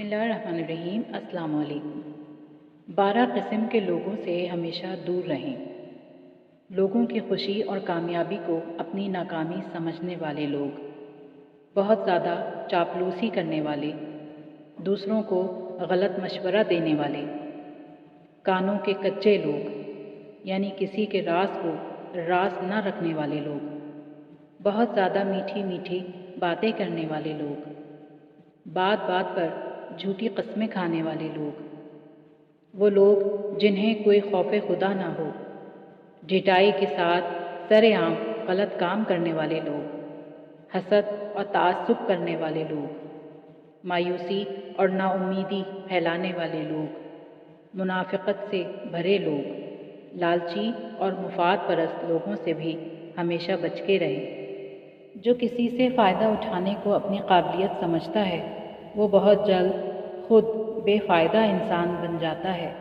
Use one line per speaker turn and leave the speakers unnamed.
بسم اللہ الرحمن الرحیم۔ السلام علیکم۔ 12 قسم کے لوگوں سے ہمیشہ دور رہیں۔ لوگوں کی خوشی اور کامیابی کو اپنی ناکامی سمجھنے والے لوگ، بہت زیادہ چاپلوسی کرنے والے، دوسروں کو غلط مشورہ دینے والے، کانوں کے کچے لوگ یعنی کسی کے راز کو راز نہ رکھنے والے لوگ، بہت زیادہ میٹھی میٹھی باتیں کرنے والے لوگ، بات بات پر جھوٹی قسمیں کھانے والے لوگ، وہ لوگ جنہیں کوئی خوف خدا نہ ہو، ڈھٹائی کے ساتھ سر عام غلط کام کرنے والے لوگ، حسد اور تعصب کرنے والے لوگ، مایوسی اور نا امیدی پھیلانے والے لوگ، منافقت سے بھرے لوگ، لالچی اور مفاد پرست لوگوں سے بھی ہمیشہ بچ کے رہیں۔ جو کسی سے فائدہ اٹھانے کو اپنی قابلیت سمجھتا ہے وہ بہت جلد خود بے فائدہ انسان بن جاتا ہے۔